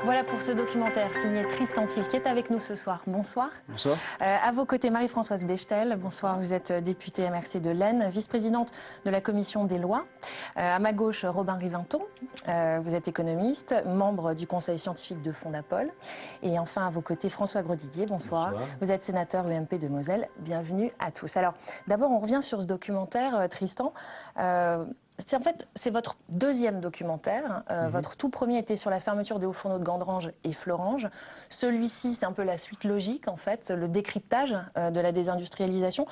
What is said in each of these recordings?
Voilà pour ce documentaire signé Tristan Thiel qui est avec nous ce soir. Bonsoir. Bonsoir. À vos côtés, Marie-Françoise Bechtel. Bonsoir, vous êtes députée MRC de l'Aisne, vice-présidente de la commission des lois. À ma gauche, Robin Rivinton. Vous êtes économiste, membre du conseil scientifique de Fondapol. Et enfin, à vos côtés, François Grosdidier. Bonsoir. Bonsoir. Vous êtes sénateur UMP de Moselle. Bienvenue à tous. Alors, d'abord, on revient sur ce documentaire, Tristan. En fait, c'est votre deuxième documentaire. Votre tout premier était sur la fermeture des hauts fourneaux de Gandrange et Florange. Celui-ci, c'est un peu la suite logique, en fait, le décryptage de la désindustrialisation.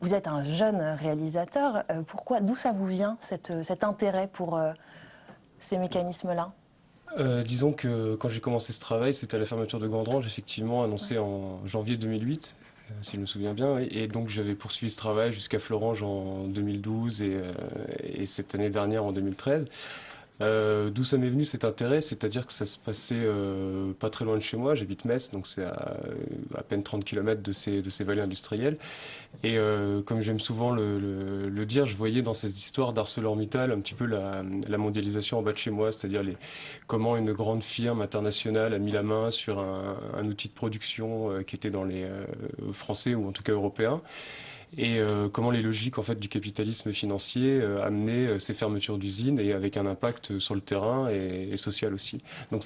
Vous êtes un jeune réalisateur. D'où ça vous vient, cet intérêt pour ces mécanismes-là? Disons que quand j'ai commencé ce travail, c'était à la fermeture de Gandrange, effectivement, annoncée en janvier 2008. Si je me souviens bien, et donc j'avais poursuivi ce travail jusqu'à Florange en 2012 et cette année dernière en 2013. D'où ça m'est venu cet intérêt, c'est-à-dire que ça se passait pas très loin de chez moi, j'habite Metz, donc c'est à peine 30 km de ces vallées industrielles. Et comme j'aime souvent le dire, je voyais dans ces histoires d'ArcelorMittal un petit peu la mondialisation en bas de chez moi, c'est-à-dire comment une grande firme internationale a mis la main sur un outil de production qui était dans les français ou en tout cas européens. Et comment les logiques en fait du capitalisme financier amenaient ces fermetures d'usines et avec un impact sur le terrain et social aussi. Donc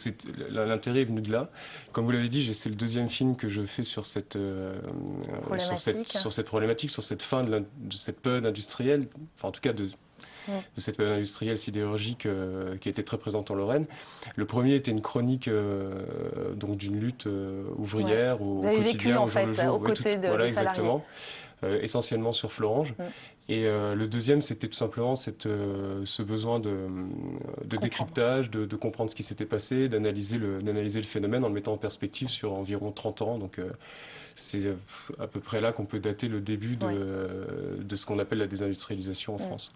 l'intérêt est venu de là. Comme vous l'avez dit, c'est le deuxième film que je fais sur cette problématique, sur cette fin de cette période industrielle, enfin en tout cas de cette période industrielle sidérurgique qui était très présente en Lorraine. Le premier était une chronique donc d'une lutte ouvrière au Vous avez quotidien, vécu en au jour fait le jour. aux côtés des voilà, salariés. Exactement. Essentiellement sur Florange. Et le deuxième, c'était tout simplement ce besoin de décryptage, de comprendre ce qui s'était passé, d'analyser le phénomène en le mettant en perspective sur environ 30 ans. Donc c'est à peu près là qu'on peut dater le début de ce qu'on appelle la désindustrialisation en France.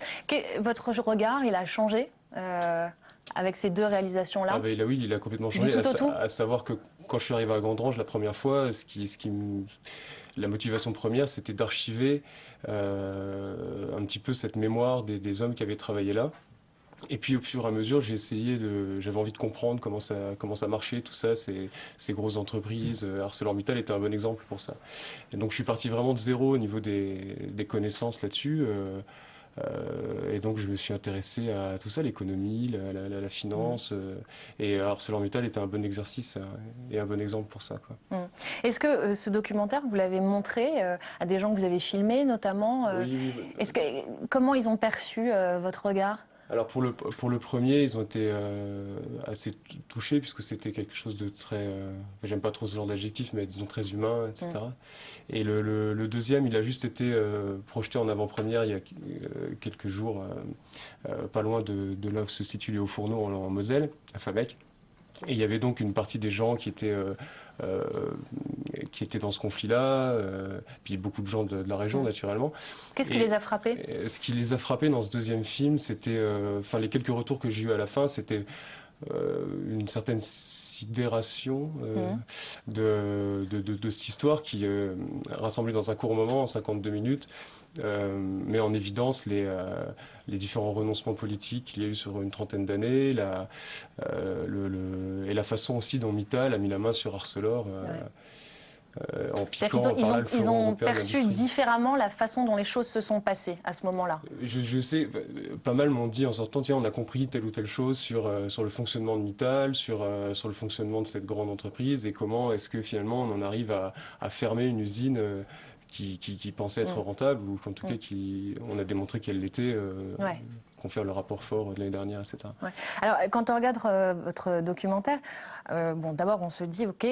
Votre regard, il a changé avec ces deux réalisations-là? Ah ben là, oui, il a complètement changé. À savoir que quand je suis arrivé à Gandrange la première fois, la motivation première, c'était d'archiver un petit peu cette mémoire des hommes qui avaient travaillé là. Et puis au fur et à mesure, j'avais envie de comprendre comment ça marchait, tout ça, ces grosses entreprises. ArcelorMittal était un bon exemple pour ça. Et donc je suis parti vraiment de zéro au niveau des connaissances là-dessus. Et donc je me suis intéressé à tout ça, l'économie, la finance. Et ArcelorMittal était un bon exercice et un bon exemple pour ça, quoi. Est-ce que ce documentaire, vous l'avez montré à des gens que vous avez filmés notamment Oui. Comment ils ont perçu votre regard? Alors pour le premier, ils ont été assez touchés puisque c'était quelque chose de très... j'aime pas trop ce genre d'adjectif, mais disons très humain, etc. Et le deuxième, il a juste été projeté en avant-première il y a quelques jours, pas loin de là où se situe les Hauts-Fourneaux en Moselle, à Famec. Et il y avait donc une partie des gens qui étaient dans ce conflit-là, puis beaucoup de gens de la région, naturellement. Qu'est-ce qui les a frappés? Ce qui les a frappés dans ce deuxième film, c'était... les quelques retours que j'ai eus à la fin, c'était une certaine sidération de cette histoire qui, rassemblée dans un court moment, en 52 minutes, met en évidence les différents renoncements politiques qu'il y a eu sur une trentaine d'années, et la façon aussi dont Mittal a mis la main sur Arcelor en piquant ils ont perçu différemment la façon dont les choses se sont passées à ce moment-là. Je sais, pas mal m'ont dit en sortant, tiens, on a compris telle ou telle chose sur le fonctionnement de Mittal, sur le fonctionnement de cette grande entreprise, et comment est-ce que finalement on en arrive à fermer une usine qui pensait être rentable, ou en tout cas on a démontré qu'elle l'était, confère le rapport fort de l'année dernière, etc. Alors, quand on regarde votre documentaire, d'abord on se dit, ok,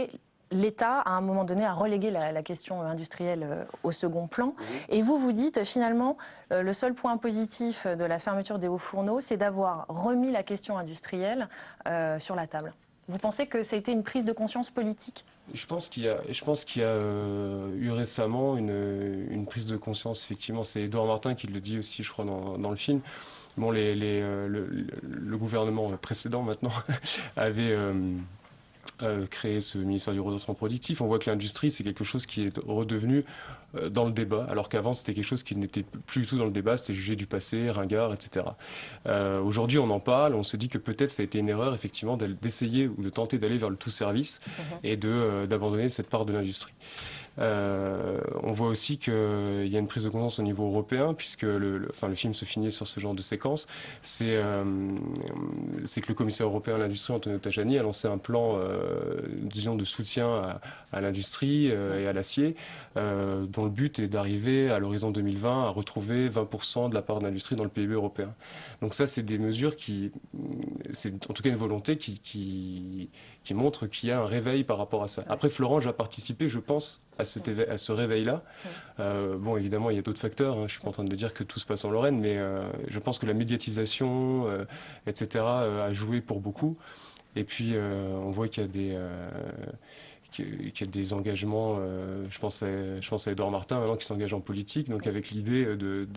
l'État, à un moment donné, a relégué la question industrielle au second plan. Et vous dites, finalement, le seul point positif de la fermeture des hauts fourneaux, c'est d'avoir remis la question industrielle sur la table. Vous pensez que ça a été une prise de conscience politique? Je pense qu'il y a eu récemment une prise de conscience, effectivement. C'est Édouard Martin qui le dit aussi, je crois, dans le film. Bon, le gouvernement précédent, maintenant, avait créé ce ministère du redressement productif, on voit que l'industrie, c'est quelque chose qui est redevenu dans le débat, alors qu'avant, c'était quelque chose qui n'était plus du tout dans le débat, c'était jugé du passé, ringard, etc. Aujourd'hui, on en parle, on se dit que peut-être ça a été une erreur, effectivement, d'essayer ou de tenter d'aller vers le tout-service et d'abandonner cette part de l'industrie. On voit aussi qu'il y a une prise de conscience au niveau européen, puisque le film se finit sur ce genre de séquence. C'est que le commissaire européen à l'industrie, Antonio Tajani, a lancé un plan disons, de soutien à l'industrie et à l'acier, dont le but est d'arriver à l'horizon 2020 à retrouver 20% de la part de l'industrie dans le PIB européen. Donc ça, c'est des mesures c'est en tout cas une volonté qui montre qu'il y a un réveil par rapport à ça. Après, Florange a participé, je pense, à ce réveil-là. Bon, évidemment, il y a d'autres facteurs. Je ne suis pas en train de dire que tout se passe en Lorraine, mais je pense que la médiatisation, etc., a joué pour beaucoup. Et puis, on voit qu'il y a des engagements, je pense à Edouard Martin maintenant qui s'engage en politique, donc avec l'idée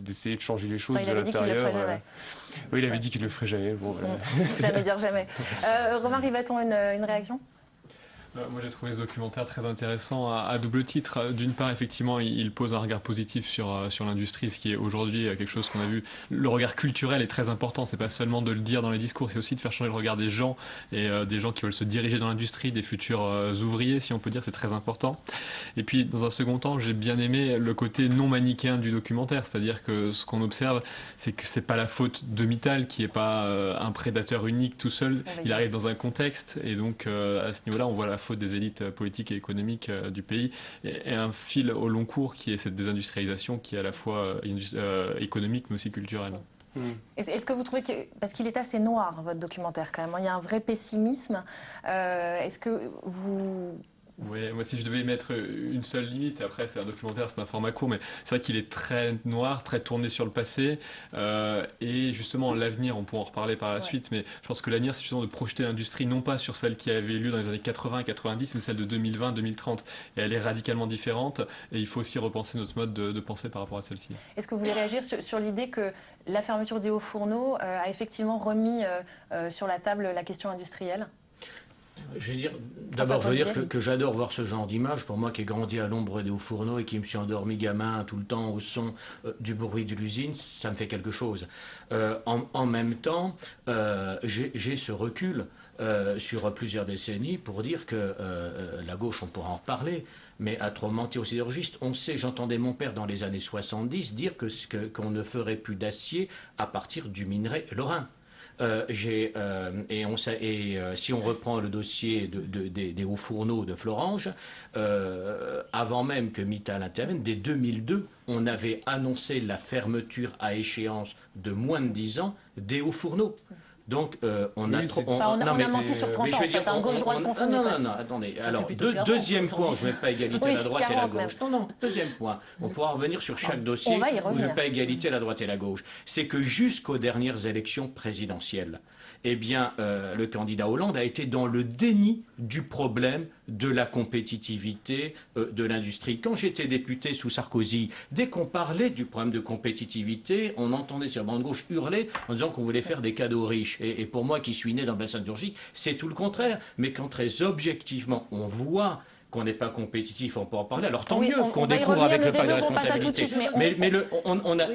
d'essayer de changer les choses de l'intérieur. Oui, il avait dit qu'il le ferait jamais. Bon, voilà. Jamais dire jamais. Romain Rivaton, une réaction? Moi j'ai trouvé ce documentaire très intéressant à double titre. D'une part, effectivement, il pose un regard positif sur l'industrie, ce qui est aujourd'hui quelque chose qu'on a vu. Le regard culturel est très important, c'est pas seulement de le dire dans les discours, c'est aussi de faire changer le regard des gens et des gens qui veulent se diriger dans l'industrie, des futurs ouvriers, si on peut dire, c'est très important. Et puis, dans un second temps, j'ai bien aimé le côté non manichéen du documentaire, c'est-à-dire que ce qu'on observe, c'est que c'est pas la faute de Mittal, qui est pas un prédateur unique tout seul, il arrive dans un contexte, et donc à ce niveau-là, on voit la faute des élites politiques et économiques du pays et un fil au long cours qui est cette désindustrialisation qui est à la fois économique mais aussi culturelle. Est-ce que vous trouvez que, parce qu'il est assez noir votre documentaire quand même, il y a un vrai pessimisme, est-ce que vous... Oui, moi si je devais mettre une seule limite, après c'est un documentaire, c'est un format court, mais c'est vrai qu'il est très noir, très tourné sur le passé, et justement l'avenir, on pourra en reparler par la suite, mais je pense que l'avenir c'est justement de projeter l'industrie non pas sur celle qui avait lieu dans les années 80-90, mais celle de 2020-2030, et elle est radicalement différente, et il faut aussi repenser notre mode de pensée par rapport à celle-ci. Est-ce que vous voulez réagir sur l'idée que la fermeture des hauts fourneaux a effectivement remis sur la table la question industrielle ? Je veux dire, d'abord, je veux dire que j'adore voir ce genre d'image. Pour moi qui ai grandi à l'ombre des hauts fourneaux et qui me suis endormi gamin tout le temps au son du bruit de l'usine, ça me fait quelque chose. En même temps, j'ai ce recul sur plusieurs décennies pour dire que la gauche, on pourra en reparler, mais à trop mentir aux sidérurgistes, on sait, j'entendais mon père dans les années 70 dire qu'on ne ferait plus d'acier à partir du minerai lorrain. Si on reprend le dossier des hauts fourneaux de Florange, avant même que Mittal intervienne, dès 2002, on avait annoncé la fermeture à échéance de moins de 10 ans des hauts fourneaux. Donc, on a menti sur 30 ans, un gauche-droite confondu. Non, attendez. Alors, deuxième point, je ne mets pas égalité à la droite et à la gauche. Non, deuxième point. On pourra revenir sur chaque dossier où je ne mets pas égalité à la droite et à la gauche. C'est que jusqu'aux dernières élections présidentielles, eh bien, le candidat Hollande a été dans le déni du problème de la compétitivité de l'industrie. Quand j'étais député sous Sarkozy, dès qu'on parlait du problème de compétitivité, on entendait sur la bande gauche hurler en disant qu'on voulait faire des cadeaux aux riches. Et pour moi, qui suis né dans le bassin de Georgie, c'est tout le contraire. Mais quand très objectivement, on voit qu'on n'est pas compétitif, on peut en parler. Alors tant mieux qu'on découvre avec le pacte de responsabilité. Mais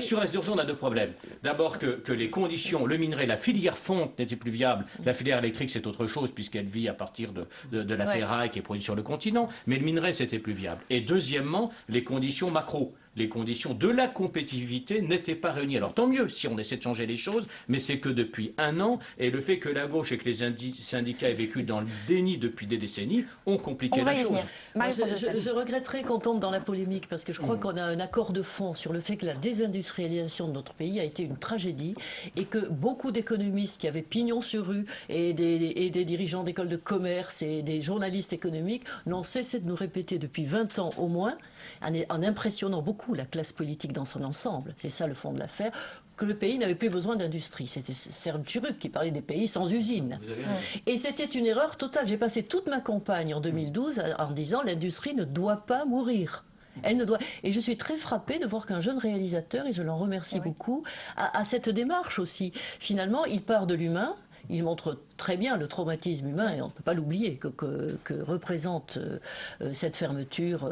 sur la sidérurgie, on a deux problèmes. D'abord que les conditions, le minerai, la filière fonte n'était plus viable. La filière électrique, c'est autre chose puisqu'elle vit à partir de la ferraille qui est produite sur le continent. Mais le minerai, c'était plus viable. Et deuxièmement, les conditions macro. Les conditions de la compétitivité n'étaient pas réunies. Alors tant mieux si on essaie de changer les choses, mais c'est que depuis un an, et le fait que la gauche et que les syndicats aient vécu dans le déni depuis des décennies ont compliqué la chose. Je regretterais qu'on tombe dans la polémique parce que je crois qu'on a un accord de fond sur le fait que la désindustrialisation de notre pays a été une tragédie et que beaucoup d'économistes qui avaient pignon sur rue et des dirigeants d'écoles de commerce et des journalistes économiques n'ont cessé de nous répéter depuis 20 ans au moins, en impressionnant beaucoup la classe politique dans son ensemble, c'est ça le fond de l'affaire, que le pays n'avait plus besoin d'industrie. C'était Serge Turup qui parlait des pays sans usines. Et c'était une erreur totale. J'ai passé toute ma campagne en 2012 en disant l'industrie ne doit pas mourir. Elle ne doit... Et je suis très frappée de voir qu'un jeune réalisateur, et je l'en remercie beaucoup, a cette démarche aussi. Finalement, il part de l'humain. il montre très bien le traumatisme humain, et on ne peut pas l'oublier, que représente cette fermeture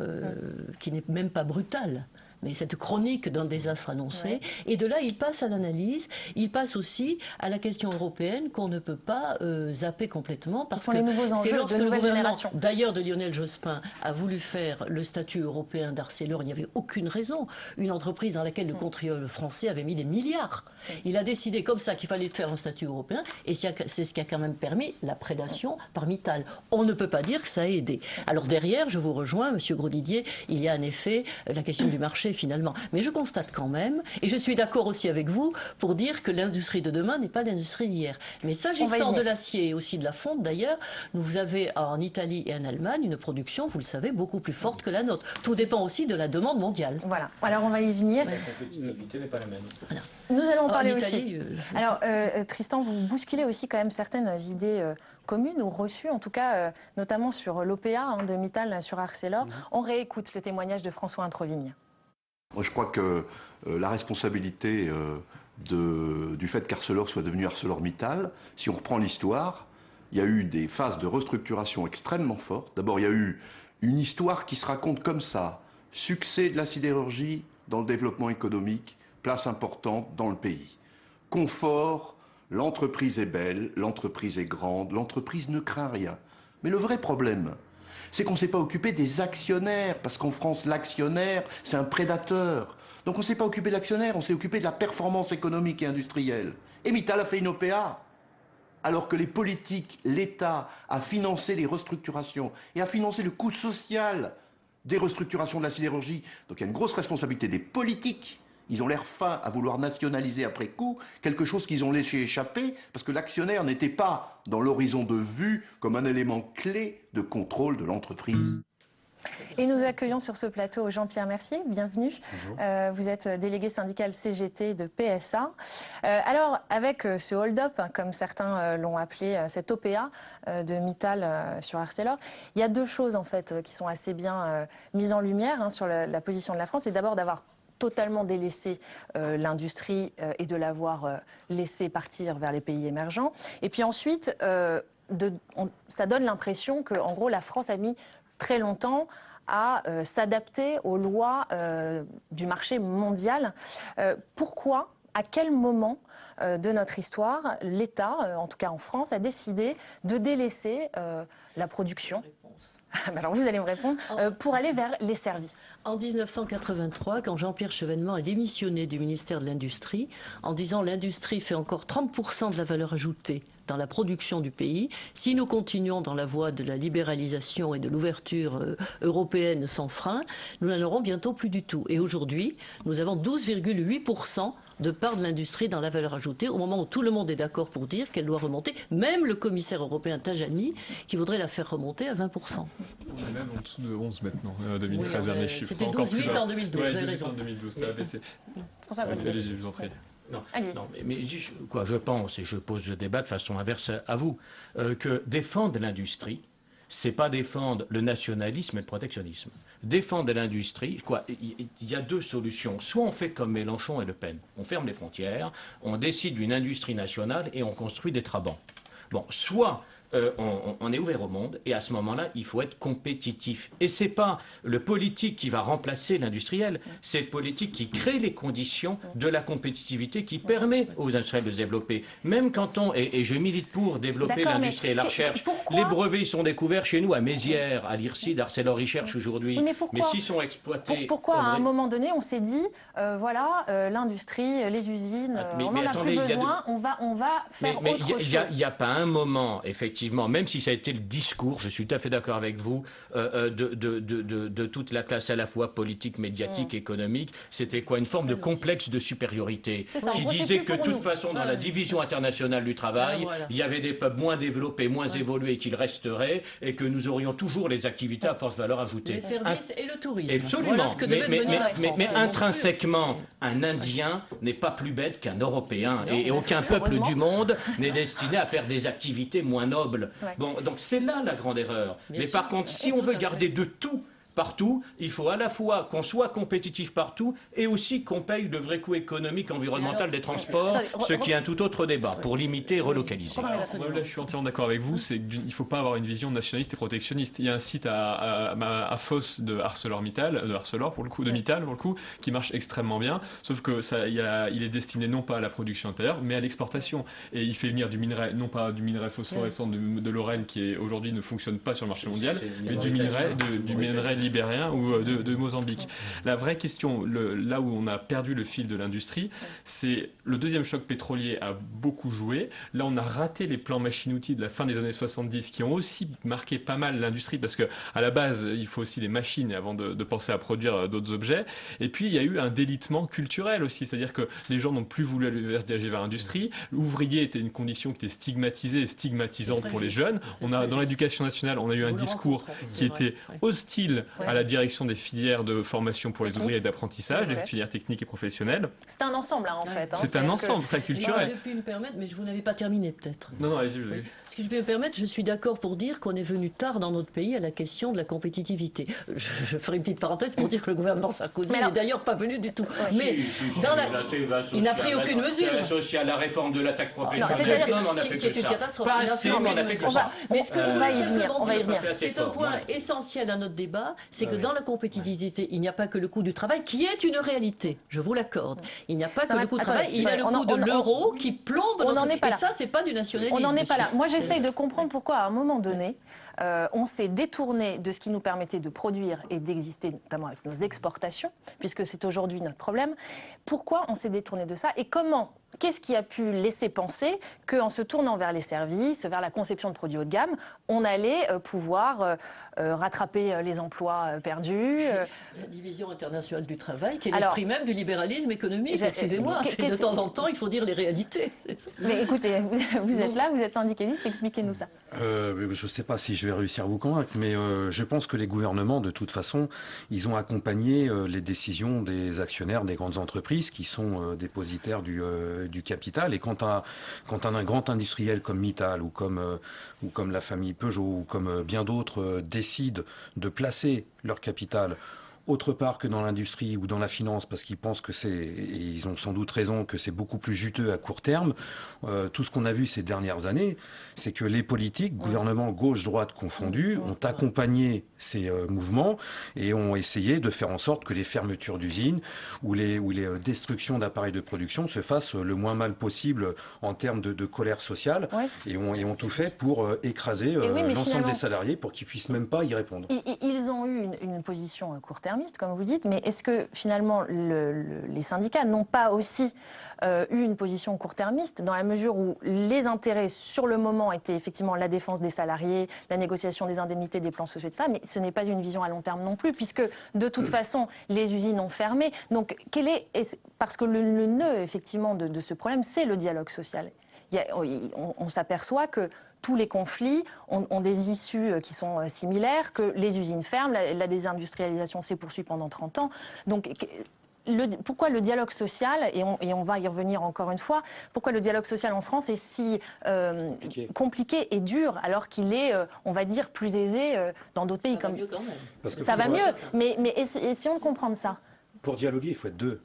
qui n'est même pas brutale. Mais cette chronique d'un désastre annoncé. Et de là, il passe à l'analyse, il passe aussi à la question européenne qu'on ne peut pas zapper complètement. Parce que les nouveaux enjeux lorsque de le nouvelle génération. D'ailleurs, de Lionel Jospin a voulu faire le statut européen d'Arcelor, il n'y avait aucune raison. Une entreprise dans laquelle le contribuable français avait mis des milliards. Il a décidé comme ça qu'il fallait faire un statut européen, et c'est ce qui a quand même permis la prédation par Mittal. On ne peut pas dire que ça a aidé. Alors derrière, je vous rejoins, Monsieur Grosdidier, il y a en effet la question du marché finalement. Mais je constate quand même, et je suis d'accord aussi avec vous, pour dire que l'industrie de demain n'est pas l'industrie d'hier. Mais s'agissant de l'acier et aussi de la fonte d'ailleurs, vous avez en Italie et en Allemagne une production, vous le savez, beaucoup plus forte que la nôtre. Tout dépend aussi de la demande mondiale. Voilà, alors on va y venir. La compétitivité n'est pas la même. Voilà. Nous allons en parler Italie, aussi. Alors Tristan, vous bousculez aussi quand même certaines idées communes ou reçues, en tout cas notamment sur l'OPA de Mittal sur Arcelor. On réécoute le témoignage de François Introvigne. Je crois que la responsabilité du fait qu'Arcelor soit devenu ArcelorMittal, si on reprend l'histoire, il y a eu des phases de restructuration extrêmement fortes. D'abord, il y a eu une histoire qui se raconte comme ça. Succès de la sidérurgie dans le développement économique, place importante dans le pays. Confort, l'entreprise est belle, l'entreprise est grande, l'entreprise ne craint rien. Mais le vrai problème, c'est qu'on ne s'est pas occupé des actionnaires, parce qu'en France, l'actionnaire, c'est un prédateur. Donc on ne s'est pas occupé de l'actionnaire, on s'est occupé de la performance économique et industrielle. Et Mittal a fait une OPA, alors que les politiques, l'État a financé les restructurations et a financé le coût social des restructurations de la sidérurgie. Donc il y a une grosse responsabilité des politiques. Ils ont l'air fins à vouloir nationaliser après coup quelque chose qu'ils ont laissé échapper parce que l'actionnaire n'était pas dans l'horizon de vue comme un élément clé de contrôle de l'entreprise. Et nous accueillons sur ce plateau Jean-Pierre Mercier, bienvenue. Vous êtes délégué syndical CGT de PSA. Alors, avec ce hold-up, comme certains l'ont appelé, cette OPA de Mittal sur Arcelor, il y a deux choses en fait qui sont assez bien mises en lumière sur la position de la France. C'est d'abord d'avoir totalement délaissé l'industrie et de l'avoir laissé partir vers les pays émergents. Et puis ensuite, ça donne l'impression que, en gros, la France a mis très longtemps à s'adapter aux lois du marché mondial. Pourquoi, à quel moment de notre histoire, l'État, en tout cas en France, a décidé de délaisser la production ? Alors vous allez me répondre, pour aller vers les services. En 1983, quand Jean-Pierre Chevènement a démissionné du ministère de l'Industrie, en disant l'industrie fait encore 30% de la valeur ajoutée dans la production du pays, si nous continuons dans la voie de la libéralisation et de l'ouverture européenne sans frein, nous n'en aurons bientôt plus du tout. Et aujourd'hui, nous avons 12,8% de part de l'industrie dans la valeur ajoutée, au moment où tout le monde est d'accord pour dire qu'elle doit remonter, même le commissaire européen Tajani, qui voudrait la faire remonter à 20%. On est même en dessous de 11 maintenant, 2013, dernier chiffre. C'était 12,8 en 2012, vous avez raison. En 2012, ça a baissé. Allez-y, je vous en prie. Non, je pense, et je pose le débat de façon inverse à vous, que défendre l'industrie, c'est pas défendre le nationalisme et le protectionnisme. Défendre l'industrie, il y a deux solutions. Soit on fait comme Mélenchon et Le Pen, on ferme les frontières, on décide d'une industrie nationale et on construit des trabants. Bon, soit on est ouvert au monde et à ce moment-là, il faut être compétitif. Et c'est pas le politique qui va remplacer l'industriel, c'est le politique qui crée les conditions de la compétitivité qui permet aux industriels de se développer. Même quand et je milite pour développer l'industrie et la recherche. Les brevets sont découverts chez nous à Mézières, à l'IRSID, Arcelor Recherche aujourd'hui. Mais s'ils sont exploités... Pourquoi à un moment donné, on s'est dit, voilà, l'industrie, les usines, on n'en a plus besoin, on va faire autre chose. Il n'y a pas un moment, effectivement, même si ça a été le discours, je suis tout à fait d'accord avec vous, de toute la classe à la fois politique, médiatique, économique, c'était quoi? Une forme de complexe de supériorité qui disait que de toute façon, dans la division internationale du travail, il y avait des peuples moins développés, moins évolués qu'ils resteraient et que nous aurions toujours les activités à forte valeur ajoutée. Les services et le tourisme. Absolument. Voilà mais intrinsèquement, un Indien n'est pas plus bête qu'un Européen et aucun peuple du monde n'est destiné à faire des activités moins nobles. Bon, donc c'est là la grande erreur. Mais par contre, si on veut garder de tout partout. Il faut à la fois qu'on soit compétitif partout et aussi qu'on paye le vrai coût économique, environnemental des transports, ce qui est un tout autre débat, pour limiter et relocaliser. Alors, là, je suis entièrement d'accord avec vous, c'est qu'il ne faut pas avoir une vision nationaliste et protectionniste. Il y a un site à Fos de ArcelorMittal, de Mittal pour le coup, qui marche extrêmement bien, sauf que il est destiné non pas à la production intérieure, mais à l'exportation. Et il fait venir du minerai, non pas du minerai phosphorescent de Lorraine, qui aujourd'hui ne fonctionne pas sur le marché mondial, mais du minerai libérien ou de Mozambique. La vraie question, là où on a perdu le fil de l'industrie, c'est le deuxième choc pétrolier a beaucoup joué. Là, on a raté les plans machines-outils de la fin des années 70 qui ont aussi marqué pas mal l'industrie parce que à la base, il faut aussi des machines avant de penser à produire d'autres objets. Et puis, il y a eu un délitement culturel aussi, c'est-à-dire que les gens n'ont plus voulu se diriger vers l'industrie. L'ouvrier était une condition qui était stigmatisée et stigmatisante pour les jeunes. Dans l'éducation nationale, on a eu un discours qui était hostile à la direction des filières de formation pour les ouvriers et d'apprentissage, des filières techniques et professionnelles. C'est un ensemble, en fait. C'est un ensemble très culturel. Si je puis me permettre, mais vous n'avez pas terminé peut-être. Non, allez-y. Oui. Si je peux me permettre, je suis d'accord pour dire qu'on est venu tard dans notre pays à la question de la compétitivité. Je ferai une petite parenthèse pour dire que le gouvernement Sarkozy n'est d'ailleurs pas venu du tout. Mais il n'a pris aucune mesure. Associé à la réforme de l'attaque professionnelle, qui est une catastrophe. Mais ce que on va y venir. C'est un point essentiel à notre débat, c'est que dans la compétitivité, il n'y a pas que le coût du travail, qui est une réalité. Je vous l'accorde. Il n'y a pas que le coût du travail, il y a le coût de l'euro qui plombe. On n'en est pas là. Et ça, c'est pas du nationalisme. On n'en est pas là. Moi, j'essaye de comprendre pourquoi, à un moment donné, on s'est détourné de ce qui nous permettait de produire et d'exister, notamment avec nos exportations, puisque c'est aujourd'hui notre problème. Pourquoi on s'est détourné de ça et comment? Qu'est-ce qui a pu laisser penser qu'en se tournant vers les services, vers la conception de produits haut de gamme, on allait pouvoir rattraper les emplois perdus La division internationale du travail, qui est l'esprit même du libéralisme économique. Excusez-moi, de temps en temps, il faut dire les réalités. Mais écoutez, vous êtes là, vous êtes syndicaliste, expliquez-nous ça. Je ne sais pas si je vais réussir à vous convaincre, mais je pense que les gouvernements, de toute façon, ils ont accompagné les décisions des actionnaires des grandes entreprises qui sont dépositaires du capital. Et quand un grand industriel comme Mittal ou comme la famille Peugeot ou comme bien d'autres décident de placer leur capital autre part que dans l'industrie ou dans la finance, parce qu'ils pensent que et ils ont sans doute raison, que c'est beaucoup plus juteux à court terme. Tout ce qu'on a vu ces dernières années, c'est que les politiques, gouvernements gauche-droite confondus, ont accompagné ces mouvements et ont essayé de faire en sorte que les fermetures d'usines ou les destructions d'appareils de production se fassent le moins mal possible en termes de colère sociale, et ont tout fait pour écraser l'ensemble des salariés pour qu'ils puissent même pas y répondre. Ils ont eu une position court-termiste, comme vous dites, mais est-ce que finalement les syndicats n'ont pas aussi eu une position court-termiste dans la mesure où les intérêts sur le moment étaient effectivement la défense des salariés, la négociation des indemnités, des plans sociaux, etc. Mais ce n'est pas une vision à long terme non plus, puisque de toute façon les usines ont fermé. Donc parce que le nœud effectivement de ce problème, c'est le dialogue social. On s'aperçoit que tous les conflits ont des issues qui sont similaires, que les usines ferment, la désindustrialisation s'est poursuivie pendant 30 ans. Donc, pourquoi le dialogue social, et on va y revenir encore une fois, pourquoi le dialogue social en France est si compliqué et dur, alors qu'il est, on va dire, plus aisé dans d'autres pays comme... Ça va mieux, mais essayons de comprendre ça. Pour dialoguer, il faut être deux.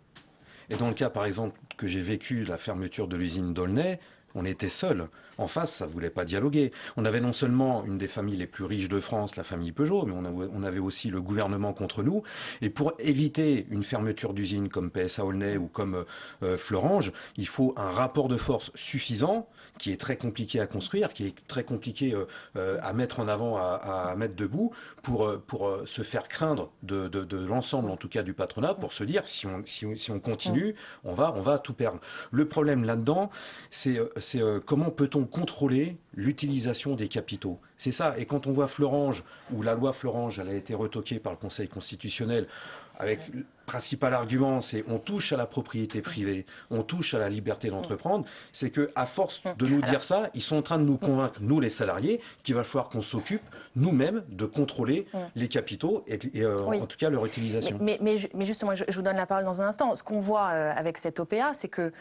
Et dans le cas, par exemple, que j'ai vécu, la fermeture de l'usine d'Aulnay, on était seuls. En face, ça ne voulait pas dialoguer. On avait non seulement une des familles les plus riches de France, la famille Peugeot, mais on avait aussi le gouvernement contre nous. Et pour éviter une fermeture d'usine comme PSA Aulnay ou comme Florange, il faut un rapport de force suffisant, qui est très compliqué à construire, qui est très compliqué à mettre en avant, à mettre debout, pour se faire craindre de l'ensemble, en tout cas du patronat, pour se dire, si on continue, on va tout perdre. Le problème là-dedans, c'est comment peut-on contrôler l'utilisation des capitaux. C'est ça. Et quand on voit Florange, où la loi Florange, elle a été retoquée par le Conseil constitutionnel, avec le principal argument, c'est on touche à la propriété privée, on touche à la liberté d'entreprendre, c'est qu'à force de nous dire ça, ils sont en train de nous convaincre, nous les salariés, qu'il va falloir qu'on s'occupe nous-mêmes de contrôler les capitaux et en tout cas leur utilisation. Mais justement, je vous donne la parole dans un instant. Ce qu'on voit avec cette OPA, c'est que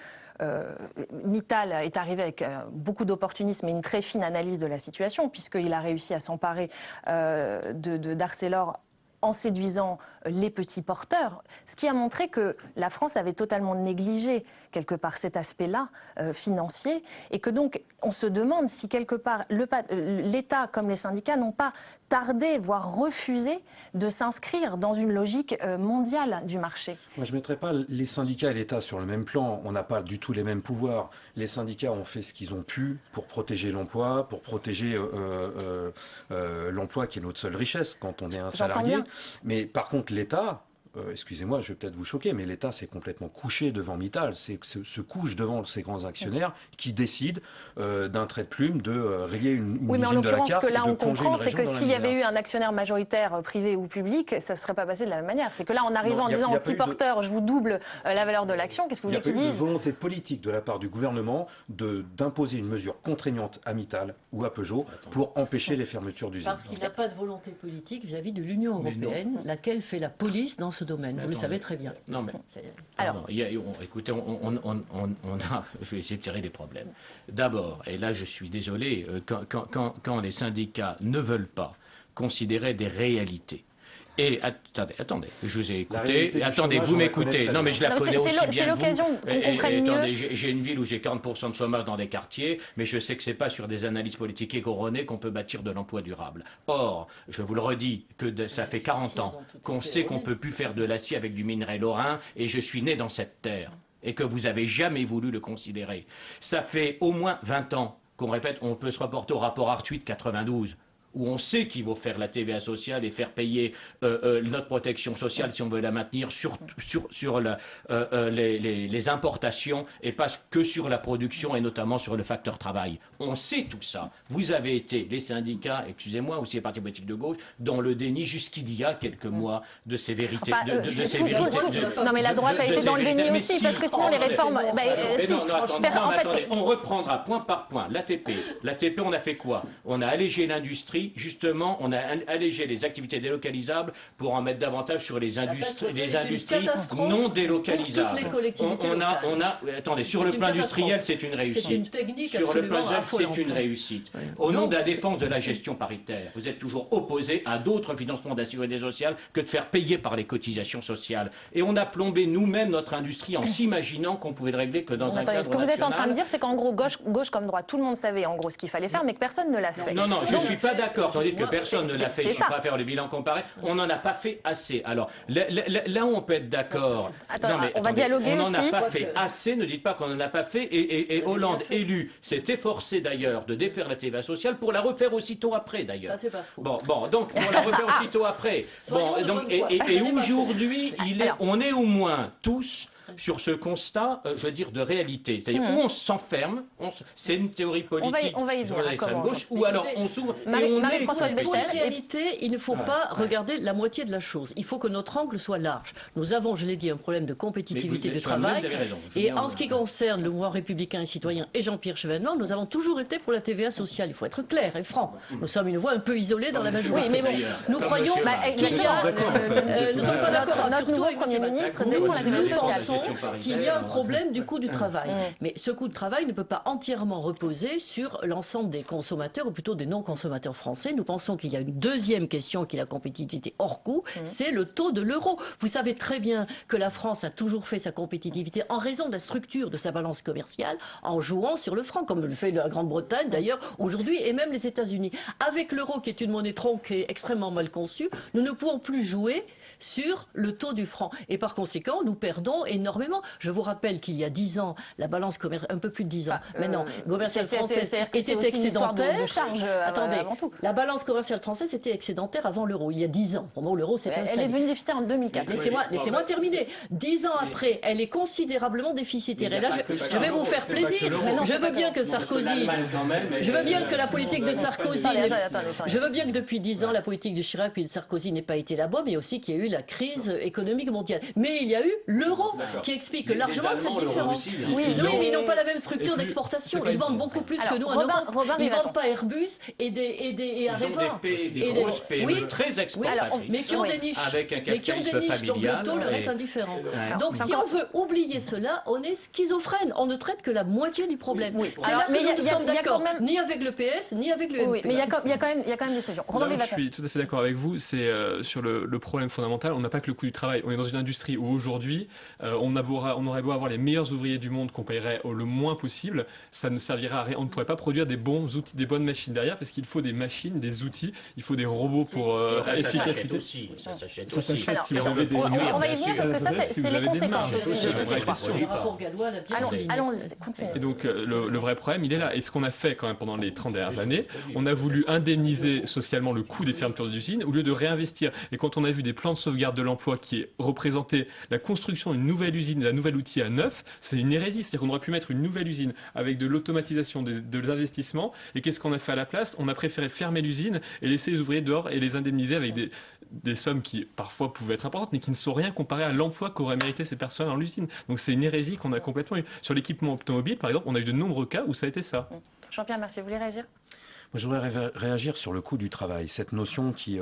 Mittal est arrivé avec beaucoup d'opportunisme et une très fine analyse de la situation, puisqu'il a réussi à s'emparer d'Arcelor en séduisant les petits porteurs, ce qui a montré que la France avait totalement négligé quelque part cet aspect-là financier, et que donc on se demande si quelque part l'État comme les syndicats n'ont pas tardé, voire refusé de s'inscrire dans une logique mondiale du marché. Moi, je ne mettrais pas les syndicats et l'État sur le même plan. On n'a pas du tout les mêmes pouvoirs. Les syndicats ont fait ce qu'ils ont pu pour protéger l'emploi, pour protéger l'emploi qui est notre seule richesse quand on est un salarié. Mais par contre, l'État... excusez-moi, je vais peut-être vous choquer, mais l'État s'est complètement couché devant Mittal, se couche devant ces grands actionnaires qui décident d'un trait de plume de rayer une oui, mais en usine de la l'occurrence, carte ce que là et de on plonger comprend, une c'est région que dans la s'il y avait misère. eu un actionnaire majoritaire privé ou public, ça ne serait pas passé de la même manière. C'est que là, en arrivant en disant aux petits porteurs, je vous double la valeur de l'action, qu'est-ce que vous voulez qu'ils disent ? Il y a pas eu de volonté politique de la part du gouvernement d'imposer une mesure contraignante à Mittal ou à Peugeot pour empêcher les fermetures d'usines. Parce qu'il n'y a pas de volonté politique vis-à-vis de l'Union européenne, laquelle fait la police dans ce domaine. Vous le savez très bien. Non, mais alors, écoutez, je vais essayer de tirer les problèmes. D'abord, et là je suis désolé, quand les syndicats ne veulent pas considérer des réalités. Et attendez, je vous ai écouté. Attendez, vous m'écoutez. Non, mais je la connais aussi bien que vous. C'est l'occasion qu'on comprenne mieux. Attendez, j'ai une ville où j'ai 40% de chômage dans des quartiers, mais je sais que c'est pas sur des analyses politiques erronées qu'on peut bâtir de l'emploi durable. Or, je vous le redis, que ça fait 40 ans qu'on sait qu'on peut plus faire de l'acier avec du minerai lorrain, et je suis né dans cette terre, et que vous avez jamais voulu le considérer. Ça fait au moins 20 ans qu'on répète, on peut se reporter au rapport Arthuis de 92. Où on sait qu'il faut faire la TVA sociale et faire payer notre protection sociale si on veut la maintenir sur les importations et pas que sur la production et notamment sur le facteur travail. On sait tout ça. Vous avez été, les syndicats, excusez-moi, aussi les partis politiques de gauche, dans le déni jusqu'il y a quelques mois de ces vérités. Non mais la droite a été dans le déni aussi, parce que sinon les réformes... Attendez, on reprendra point par point. L'ATP, on a fait quoi? On a allégé l'industrie. Justement, on a allégé les activités délocalisables pour en mettre davantage sur les industries non délocalisables. Pour toutes les collectivités attendez, sur le plan industriel, c'est une réussite. C'est une technique sur le plan affolante. c'est une réussite. Au nom de la défense de la gestion paritaire, vous êtes toujours opposé à d'autres financements de la sécurité sociale que de faire payer par les cotisations sociales. Et on a plombé nous-mêmes notre industrie en s'imaginant qu'on pouvait le régler que dans un cadre national. Ce que vous êtes en train de dire, c'est qu'en gros, gauche comme droite, tout le monde savait en gros ce qu'il fallait faire, mais que personne ne l'a fait. Non, je ne suis pas d'accord. Tandis que personne ne l'a fait, je ne suis pas à faire le bilan comparé, on n'en a pas fait assez. Alors, là où on peut être d'accord... On va dialoguer aussi. On n'en a pas fait assez, ne dites pas qu'on n'en a pas fait, et Hollande, élu, s'est efforcé d'ailleurs de défaire la TVA sociale pour la refaire aussitôt après, d'ailleurs. Ça, c'est pas faux. Bon, donc, pour la refaire aussitôt après. Et aujourd'hui, on est au moins tous... sur ce constat, je veux dire, de réalité. C'est-à-dire où on s'enferme, c'est une théorie politique on va y venir, l'extrême gauche, ou alors on s'ouvre et on est... Pour la réalité, il ne faut pas regarder la moitié de la chose. Il faut que notre angle soit large. Nous avons, je l'ai dit, un problème de compétitivité du travail. Et en ce qui concerne le mouvement républicain et citoyen et Jean-Pierre Chevènement, nous avons toujours été pour la TVA sociale. Il faut être clair et franc. Nous sommes une voix un peu isolée dans la majorité. Oui, mais bon, nous croyons qu'il y a... Nous ne sommes pas d'accord. Notre nouveau Premier ministre défend la TVA sociale. Qu'il y a un problème du coût du travail. Mais ce coût de travail ne peut pas entièrement reposer sur l'ensemble des consommateurs, ou plutôt des non-consommateurs français. Nous pensons qu'il y a une deuxième question qui est la compétitivité hors coût, c'est le taux de l'euro. Vous savez très bien que la France a toujours fait sa compétitivité en raison de la structure de sa balance commerciale, en jouant sur le franc, comme le fait la Grande-Bretagne d'ailleurs aujourd'hui, et même les États-Unis. Avec l'euro, qui est une monnaie tronquée, extrêmement mal conçue, nous ne pouvons plus jouer sur le taux du franc. Et par conséquent, nous perdons énormément. Je vous rappelle qu'il y a 10 ans, la balance commerciale, un peu plus de 10 ans, maintenant, commerciale française était excédentaire. Attendez, la balance commerciale française était excédentaire avant l'euro, il y a 10 ans. Pour moi, l'euro s'est installé. Elle est devenue déficitaire en 2004. Laissez-moi terminer. 10 ans après, elle est considérablement déficitaire. Et là, je vais vous faire plaisir. Je veux bien que Sarkozy... Je veux bien que la politique de Sarkozy... Je veux bien que depuis 10 ans, la politique de Chirac et de Sarkozy n'ait pas été la bonne, mais aussi qu'il y a eu la crise économique mondiale. Mais il y a eu l'euro. qui explique que largement cette différence. Oui, mais ils n'ont pas la même structure d'exportation. Ils vendent beaucoup plus que nous en Europe. Ils ne vendent pas Airbus et Areva. Des grosses PME très exportatrices. Mais qui ont des niches. Avec un capitalisme familial. Donc le taux leur est indifférent. Donc si on veut oublier cela, on est schizophrène. On ne traite que la moitié du problème. C'est là que nous sommes d'accord. Ni avec le PS, ni avec le MP. Oui, mais il y a quand même des solutions. Je suis tout à fait d'accord avec vous. C'est sur le problème fondamental. On n'a pas que le coût du travail. On est dans une industrie où aujourd'hui, on aurait beau avoir les meilleurs ouvriers du monde qu'on paierait le moins possible, ça ne servira à rien. On ne pourrait pas produire des bons outils, des bonnes machines derrière, parce qu'il faut des machines, des outils, il faut des robots pour efficacité. Ça s'achète aussi. Si vous avez des on va y venir parce que ça, c'est les conséquences aussi de ces choix. Allons-y, continuez. Et donc, le vrai problème, il est là. Et ce qu'on a fait quand même pendant les 30 dernières années, on a voulu indemniser socialement le coût des fermetures d'usines au lieu de réinvestir. Et quand on a vu des plans de sauvegarde de l'emploi qui représentaient la construction d'une nouvelle usine, d'un nouvel outil à neuf, c'est une hérésie. C'est-à-dire qu'on aurait pu mettre une nouvelle usine avec de l'automatisation, de l'investissement. Et qu'est-ce qu'on a fait à la place? On a préféré fermer l'usine et laisser les ouvriers dehors et les indemniser avec des sommes qui parfois pouvaient être importantes, mais qui ne sont rien comparées à l'emploi qu'auraient mérité ces personnes dans l'usine. Donc c'est une hérésie qu'on a complètement eue. Sur l'équipement automobile, par exemple, on a eu de nombreux cas où ça a été ça. Jean-Pierre Mercier, vous voulez réagir? Moi, je voudrais réagir sur le coût du travail. Cette notion qui,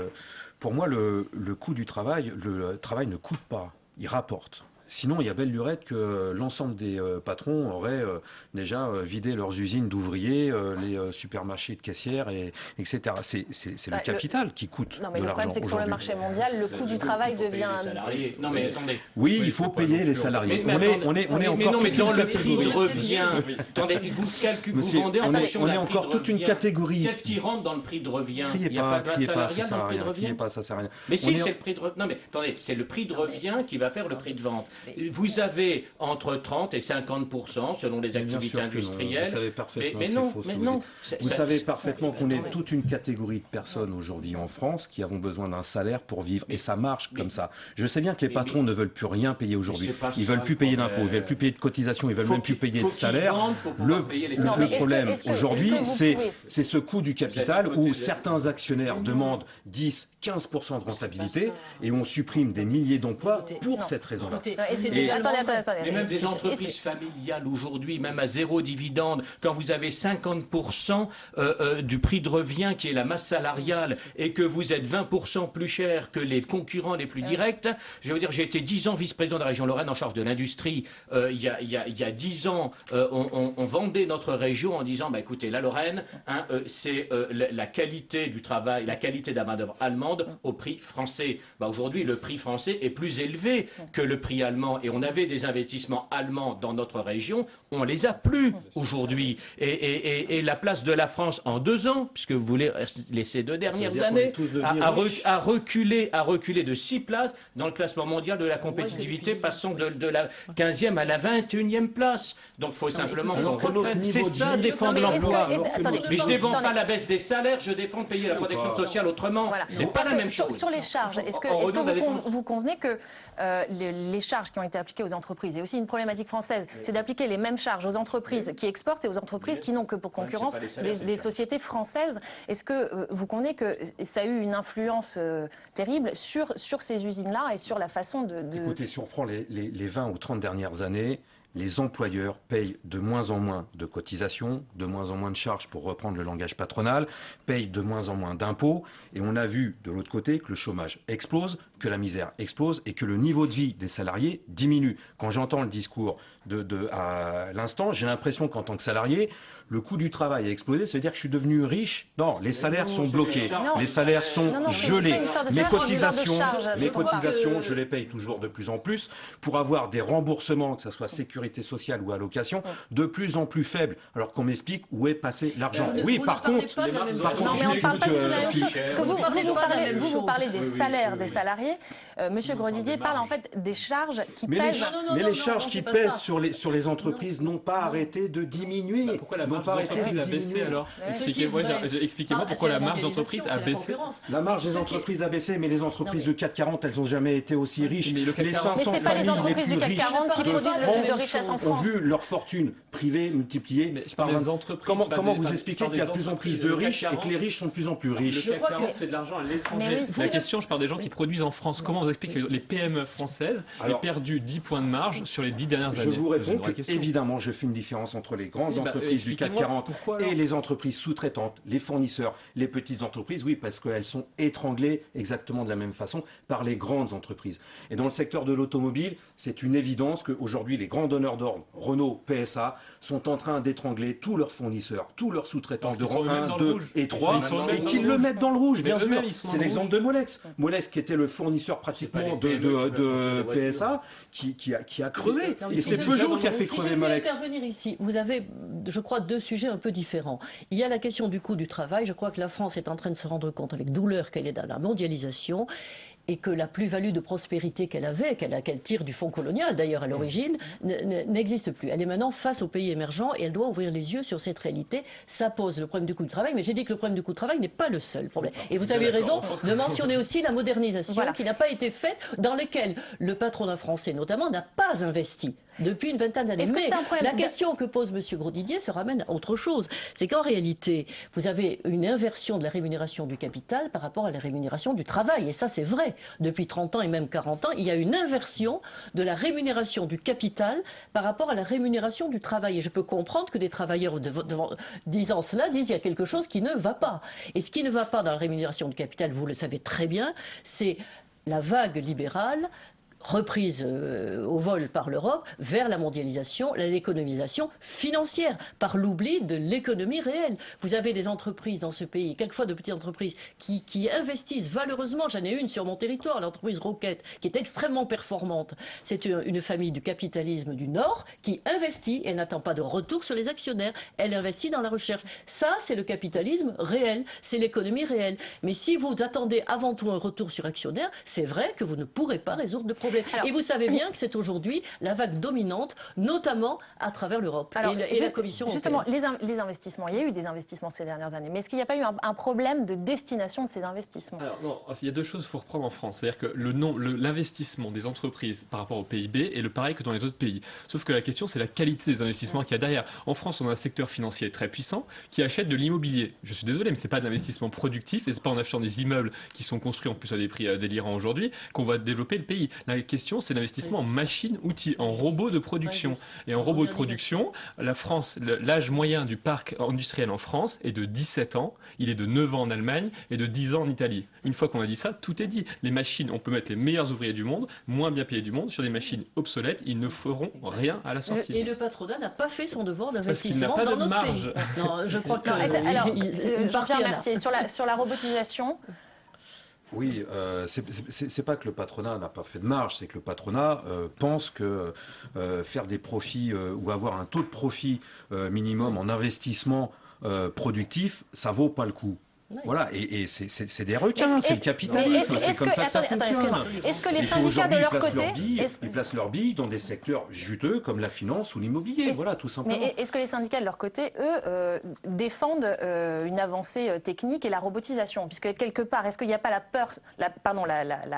pour moi, le coût du travail, le travail ne coûte pas, il rapporte. Sinon, il y a belle lurette que l'ensemble des patrons auraient déjà vidé leurs usines d'ouvriers, les supermarchés de caissières, etc. C'est le capital qui coûte de l'argent. Le problème, c'est que sur le marché mondial, le coût du travail devient... Non, mais attendez. Oui, il faut payer les salariés. On est encore... Non, mais dans le prix de revient... Attendez, vous vendez en fonction de la prix de revient. On est encore toute une catégorie. Qu'est-ce qui rentre dans le prix de revient? Il n'y a pas de base salariale dans le prix de revient. Criez pas, ça sert à rien. Mais si, c'est le prix de revient. Non, mais attendez, c'est le prix de revient qui va faire le prix de vente. Vous avez entre 30 et 50% selon les activités industrielles. Vous savez parfaitement mais non. Vous savez parfaitement qu'on est toute une catégorie de personnes aujourd'hui en France qui avons besoin d'un salaire pour vivre. Et ça marche comme ça. Je sais bien que les patrons ne veulent plus rien payer aujourd'hui. Ils ne veulent plus payer d'impôts, ils ne veulent plus payer de cotisations, ils ne veulent même plus payer de salaire. Le problème aujourd'hui, c'est ce coût du capital où certains actionnaires demandent 10, 15% de rentabilité et on supprime des milliers d'emplois pour cette raison-là. Attendez. Mais même des entreprises familiales aujourd'hui, même à zéro dividende, quand vous avez 50% du prix de revient qui est la masse salariale et que vous êtes 20% plus cher que les concurrents les plus directs, je veux dire, j'ai été 10 ans vice-président de la région Lorraine en charge de l'industrie. Il y a 10 ans, on vendait notre région en disant, bah, écoutez, la Lorraine, c'est la qualité du travail, la qualité de la main-d'œuvre allemande au prix français. Bah, aujourd'hui, le prix français est plus élevé que le prix allemand. Et on avait des investissements allemands dans notre région, on les a plus aujourd'hui. Et la place de la France en 2 ans, puisque vous voulez ces 2 dernières années, a reculé de 6 places dans le classement mondial de la compétitivité, passant de la 15e à la 21e place. Donc il faut simplement qu'on reprenne. C'est ça, défendre l'emploi. Mais je ne défends pas la baisse des salaires, je défends de payer la protection sociale autrement. C'est pas la même chose. Sur les charges, est-ce que vous convenez que les charges qui ont été appliquées aux entreprises, et aussi une problématique française, c'est d'appliquer les mêmes charges aux entreprises qui exportent et aux entreprises qui n'ont que pour concurrence des sociétés françaises. Est-ce que vous convenez que ça a eu une influence terrible sur ces usines-là et sur la façon de... Écoutez, si on prend les 20 ou 30 dernières années, les employeurs payent de moins en moins de cotisations, de moins en moins de charges, pour reprendre le langage patronal, payent de moins en moins d'impôts, et on a vu de l'autre côté que le chômage explose, que la misère explose et que le niveau de vie des salariés diminue. Quand j'entends le discours à l'instant, j'ai l'impression qu'en tant que salarié, le coût du travail a explosé, ça veut dire que je suis devenu riche. Non, les salaires sont bloqués, les salaires sont gelés. Mes cotisations, je les paye toujours de plus en plus pour avoir des remboursements, que ce soit sécurité sociale ou allocation, de plus en plus faibles. Alors qu'on m'explique où est passé l'argent. Oui, par contre... Non, mais on ne parle pas de la même chose. Parce que vous parlez des salaires des salariés. Monsieur Grosdidier parle en fait des charges qui pèsent... Mais les charges qui pèsent sur les entreprises n'ont pas arrêté de diminuer. Pourquoi la marge d'entreprise a baissé alors? Expliquez-moi pourquoi la marge d'entreprise a baissé. La marge des entreprises a baissé, mais les entreprises de CAC 40, elles n'ont jamais été aussi riches. Mais c'est pas les entreprises du CAC 40 qui produisent le riche ont vu leur fortune privée multipliée par les entreprises. Comment vous expliquez qu'il y a de plus en plus de riches et que les riches sont de plus en plus riches? Le CAC 40 fait de l'argent à l'étranger. La question, je parle des gens qui produisent en France. Comment vous expliquez que les PME françaises aient perdu 10 points de marge sur les 10 dernières années? Je vous réponds que, évidemment, je fais une différence entre les grandes entreprises du CAC 40 et les entreprises sous-traitantes, les fournisseurs, les petites entreprises, oui, parce qu'elles sont étranglées exactement de la même façon par les grandes entreprises. Et dans le secteur de l'automobile, c'est une évidence qu'aujourd'hui, les grands donneurs d'ordre, Renault, PSA, sont en train d'étrangler tous leurs fournisseurs, tous leurs sous-traitants de rang 1, 2 et 3, et qu'ils le mettent dans le rouge, bien sûr. C'est l'exemple de Molex. Molex, qui était le fournisseur pratiquement de PSA, qui a crevé. Et c'est Peugeot qui a fait crever Molex. Intervenir ici, vous avez, je crois, deux sujets un peu différents. Il y a la question du coût du travail. Je crois que la France est en train de se rendre compte avec douleur qu'elle est dans la mondialisation et que la plus-value de prospérité qu'elle avait, qu'elle tire du fonds colonial d'ailleurs à l'origine, n'existe plus. Elle est maintenant face aux pays émergents et elle doit ouvrir les yeux sur cette réalité. Ça pose le problème du coût du travail, mais j'ai dit que le problème du coût du travail n'est pas le seul problème. Et vous avez raison de mentionner aussi la modernisation qui n'a pas été faite, dans laquelle le patronat français notamment n'a pas investi depuis une vingtaine d'années. Mais la question que pose M. Grosdidier se ramène à autre chose. C'est qu'en réalité, vous avez une inversion de la rémunération du capital par rapport à la rémunération du travail. Et ça, c'est vrai. Depuis 30 ans et même 40 ans, il y a une inversion de la rémunération du capital par rapport à la rémunération du travail. Et je peux comprendre que des travailleurs disant cela disent qu'il y a quelque chose qui ne va pas. Et ce qui ne va pas dans la rémunération du capital, vous le savez très bien, c'est la vague libérale reprise au vol par l'Europe vers la mondialisation, l'économisation financière, par l'oubli de l'économie réelle. Vous avez des entreprises dans ce pays, quelquefois de petites entreprises, qui investissent valeureusement. J'en ai une sur mon territoire, l'entreprise Roquette, qui est extrêmement performante. C'est une famille du capitalisme du Nord qui investit et n'attend pas de retour sur les actionnaires. Elle investit dans la recherche. Ça, c'est le capitalisme réel, c'est l'économie réelle. Mais si vous attendez avant tout un retour sur actionnaire, c'est vrai que vous ne pourrez pas résoudre de problème. Alors, et vous savez bien que c'est aujourd'hui la vague dominante, notamment à travers l'Europe et la Commission européenne. Justement, les investissements, il y a eu des investissements ces dernières années, mais est-ce qu'il n'y a pas eu un problème de destination de ces investissements? Alors non, il y a deux choses qu'il faut reprendre en France. C'est-à-dire que l'investissement des entreprises par rapport au PIB est le pareil que dans les autres pays. Sauf que la question, c'est la qualité des investissements qu'il y a derrière. En France, on a un secteur financier très puissant qui achète de l'immobilier. Je suis désolé, mais ce n'est pas de l'investissement productif et ce n'est pas en achetant des immeubles qui sont construits en plus à des prix délirants aujourd'hui qu'on va développer le pays. La question, c'est l'investissement en machines-outils, en robots de production. Et en robots de production, la France, l'âge moyen du parc industriel en France est de 17 ans, il est de 9 ans en Allemagne et de 10 ans en Italie. Une fois qu'on a dit ça, tout est dit. Les machines, on peut mettre les meilleurs ouvriers du monde, moins bien payés du monde, sur des machines obsolètes, ils ne feront rien à la sortie. Et le patronat n'a pas fait son devoir d'investissement dans notre pays. Non, je crois que... Jean-Pierre Mercier, sur la robotisation... Oui, c'est pas que le patronat n'a pas fait de marge, c'est que le patronat pense que faire des profits ou avoir un taux de profit minimum en investissement productif, ça vaut pas le coup. Oui. Voilà, et c'est des requins, c'est le capitalisme, c'est comme ça que ça fonctionne. Est-ce que les syndicats de leur côté... Ils placent leurs billes dans des secteurs juteux comme la finance ou l'immobilier, voilà, tout simplement. Mais est-ce que les syndicats de leur côté, eux, défendent une avancée technique et la robotisation? Puisque quelque part, est-ce qu'il n'y a pas la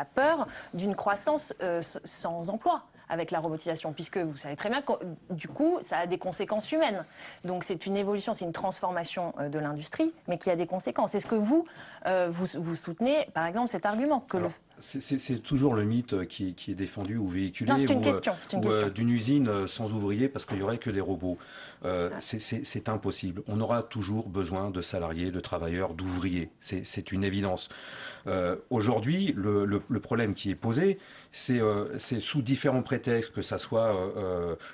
peur d'une croissance sans emploi avec la robotisation, puisque vous savez très bien que du coup, ça a des conséquences humaines. Donc c'est une évolution, c'est une transformation de l'industrie, mais qui a des conséquences. Est-ce que vous soutenez, par exemple, cet argument que c'est toujours le mythe qui est défendu ou véhiculé. Non, c'est une question. D'une usine sans ouvriers parce qu'il n'y aurait que des robots. C'est impossible. On aura toujours besoin de salariés, de travailleurs, d'ouvriers. C'est une évidence. Aujourd'hui, le problème qui est posé, c'est sous différents prétextes, que ça soit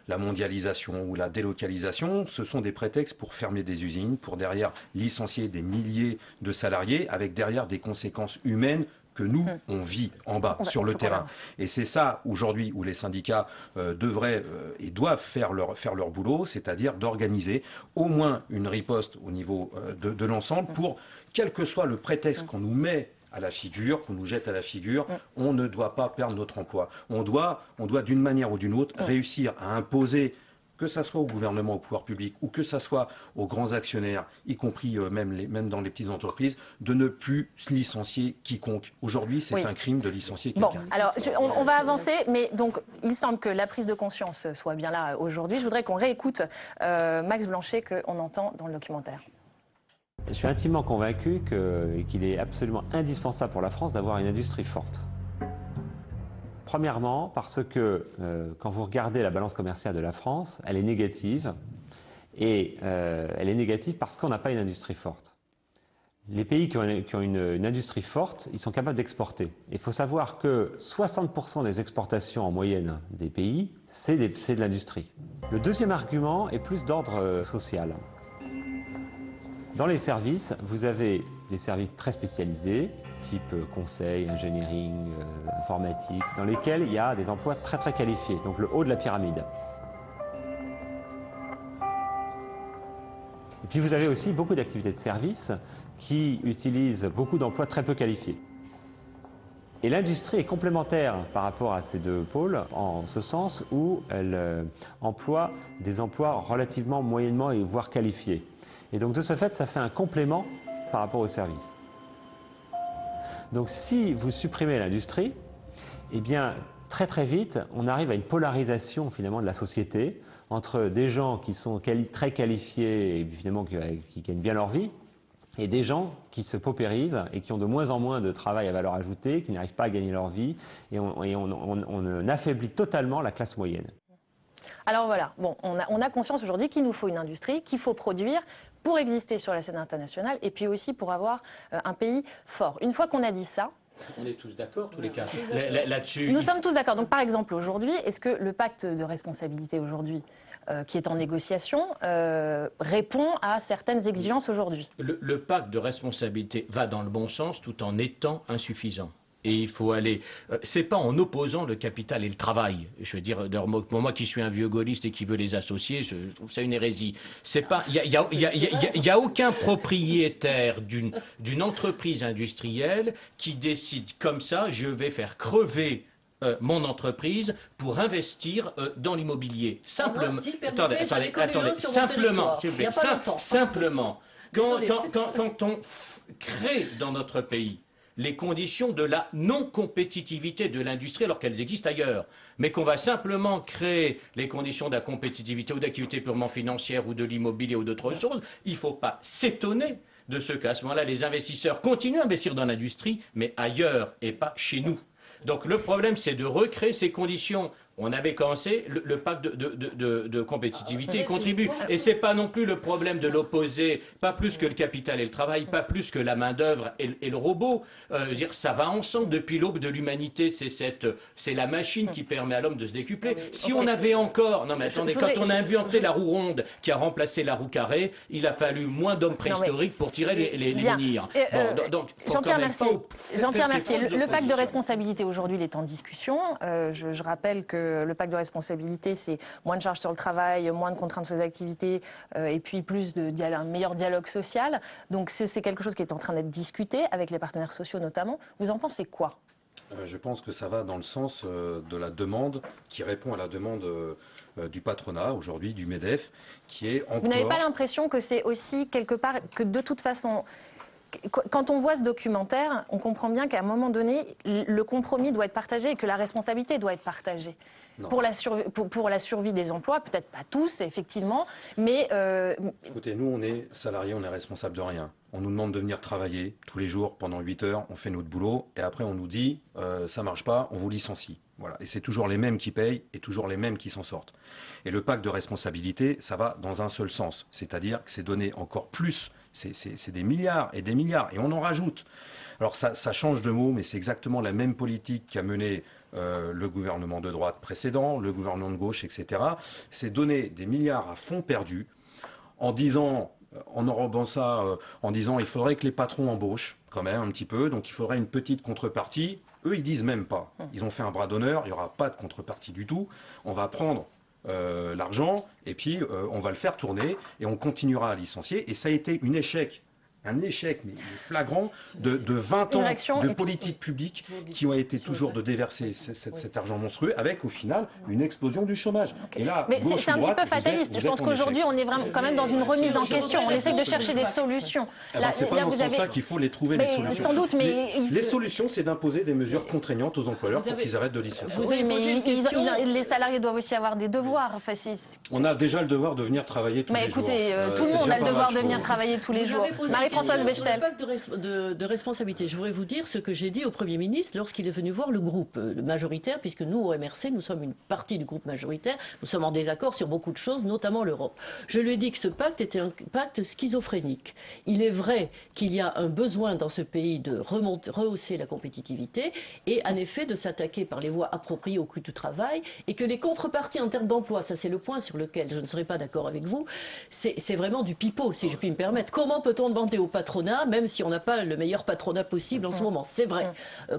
la mondialisation ou la délocalisation, ce sont des prétextes pour fermer des usines, pour derrière licencier des milliers de salariés, avec derrière des conséquences humaines que nous, on vit en bas, sur le terrain. Et c'est ça, aujourd'hui, où les syndicats devraient et doivent faire leur boulot, c'est-à-dire d'organiser au moins une riposte au niveau de l'ensemble pour, quel que soit le prétexte qu'on nous met à la figure, qu'on nous jette à la figure, on ne doit pas perdre notre emploi. On doit d'une manière ou d'une autre, réussir à imposer que ça soit au gouvernement, au pouvoir public, ou que ça soit aux grands actionnaires, y compris même dans les petites entreprises, de ne plus licencier quiconque. Aujourd'hui, c'est un crime de licencier quelqu'un. Bon, alors on va avancer, mais donc il semble que la prise de conscience soit bien là aujourd'hui. Je voudrais qu'on réécoute Max Blanchet qu'on entend dans le documentaire. Je suis intimement convaincu qu'il est absolument indispensable pour la France d'avoir une industrie forte. Premièrement, parce que quand vous regardez la balance commerciale de la France, elle est négative. Et elle est négative parce qu'on n'a pas une industrie forte. Les pays qui ont une industrie forte, ils sont capables d'exporter. Il faut savoir que 60% des exportations en moyenne des pays, c'est de l'industrie. Le deuxième argument est plus d'ordre social. Dans les services, vous avez des services très spécialisés, type conseil, engineering, informatique, dans lesquels il y a des emplois très très qualifiés, donc le haut de la pyramide. Et puis vous avez aussi beaucoup d'activités de services qui utilisent beaucoup d'emplois très peu qualifiés. Et l'industrie est complémentaire par rapport à ces deux pôles, en ce sens où elle emploie des emplois relativement moyennement et voire qualifiés. Et donc de ce fait, ça fait un complément par rapport aux services. Donc si vous supprimez l'industrie, eh bien très très vite, on arrive à une polarisation finalement de la société entre des gens qui sont très qualifiés et finalement qui gagnent bien leur vie, et des gens qui se paupérisent et qui ont de moins en moins de travail à valeur ajoutée, qui n'arrivent pas à gagner leur vie, et on affaiblit totalement la classe moyenne. Alors voilà, bon, on a conscience aujourd'hui qu'il nous faut une industrie, qu'il faut produire pour exister sur la scène internationale et puis aussi pour avoir un pays fort. Une fois qu'on a dit ça... On est tous d'accord, tous les cas, là-dessus. Nous sommes tous d'accord. Donc par exemple, aujourd'hui, est-ce que le pacte de responsabilité aujourd'hui, qui est en négociation, répond à certaines exigences aujourd'hui? Le pacte de responsabilité va dans le bon sens tout en étant insuffisant. Et il faut aller... c'est pas en opposant le capital et le travail. Je veux dire, pour moi qui suis un vieux gaulliste et qui veut les associer, je trouve ça une hérésie. C'est pas... Il y a aucun propriétaire d'une entreprise industrielle qui décide comme ça, je vais faire crever mon entreprise pour investir dans l'immobilier. Simplement... Simplement, quand on crée dans notre pays les conditions de la non-compétitivité de l'industrie alors qu'elles existent ailleurs, mais qu'on va simplement créer les conditions de la compétitivité ou d'activité purement financière ou de l'immobilier ou d'autres choses, il ne faut pas s'étonner de ce qu'à ce moment-là, les investisseurs continuent à investir dans l'industrie, mais ailleurs et pas chez nous. Donc le problème, c'est de recréer ces conditions. On avait commencé, le pacte de compétitivité y contribue. Et ce n'est pas non plus le problème de l'opposer, pas plus que le capital et le travail, pas plus que la main-d'œuvre et le robot. Ça va ensemble depuis l'aube de l'humanité. C'est la machine qui permet à l'homme de se décupler. Si on avait encore... Non mais attendez, quand on a inventé la roue ronde qui a remplacé la roue carrée, il a fallu moins d'hommes préhistoriques pour tirer les menhirs. Jean-Pierre Mercier, le pacte de responsabilité aujourd'hui, il est en discussion. Je rappelle que le pacte de responsabilité, c'est moins de charges sur le travail, moins de contraintes sur les activités, et puis plus un meilleur dialogue social. Donc c'est quelque chose qui est en train d'être discuté avec les partenaires sociaux notamment. Vous en pensez quoi? Je pense que ça va dans le sens de la demande, qui répond à la demande du patronat aujourd'hui, du MEDEF, qui est encore... Vous n'avez pas l'impression que c'est aussi quelque part que de toute façon... Quand on voit ce documentaire, on comprend bien qu'à un moment donné, le compromis doit être partagé et que la responsabilité doit être partagée. Pour la survie des emplois, peut-être pas tous, effectivement, mais... Écoutez, nous, on est salariés, on est responsable de rien. On nous demande de venir travailler tous les jours pendant 8 heures, on fait notre boulot, et après on nous dit ça marche pas, on vous licencie. Voilà. Et c'est toujours les mêmes qui payent et toujours les mêmes qui s'en sortent. Et le pacte de responsabilité, ça va dans un seul sens, c'est-à-dire que c'est donner encore plus. C'est des milliards, et on en rajoute. Alors ça change de mot, mais c'est exactement la même politique qu'a menée le gouvernement de droite précédent, le gouvernement de gauche, etc. C'est donner des milliards à fonds perdus en disant, en enrobant ça, en disant il faudrait que les patrons embauchent quand même un petit peu, donc il faudrait une petite contrepartie. Eux, ils disent même pas. Ils ont fait un bras d'honneur, il n'y aura pas de contrepartie du tout. On va prendre l'argent et puis on va le faire tourner et on continuera à licencier. Et ça a été un échec un échec mais flagrant de 20 ans de politique publique qui ont été toujours de déverser cet argent monstrueux avec au final une explosion du chômage. Et là, mais c'est un petit peu fataliste. Je pense qu'aujourd'hui on est vraiment quand même dans une remise en question. On essaie de chercher des solutions. C'est pas dans ce sens-là qu'il faut les trouver, les solutions. Sans doute, mais les solutions, c'est d'imposer des mesures contraignantes aux employeurs pour qu'ils arrêtent de licencier. Oui, mais les salariés doivent aussi avoir des devoirs. On a déjà le devoir de venir travailler tous les jours. Écoutez, tout le monde a le devoir de venir travailler tous les jours. Marie-Françoise Bechtel. De responsabilité. Je voudrais vous dire ce que j'ai dit au Premier ministre lorsqu'il est venu voir le groupe majoritaire, puisque nous, au MRC, nous sommes une partie du groupe majoritaire, nous sommes en désaccord sur beaucoup de choses, notamment l'Europe. Je lui ai dit que ce pacte était un pacte schizophrénique. Il est vrai qu'il y a un besoin dans ce pays de rehausser la compétitivité et en effet de s'attaquer par les voies appropriées au coût du travail, et que les contreparties en termes d'emploi, ça c'est le point sur lequel je ne serai pas d'accord avec vous, c'est vraiment du pipeau, si je puis me permettre. Comment peut-on demander au patronat, même si on n'a pas le meilleur patronat possible en ce moment, c'est vrai,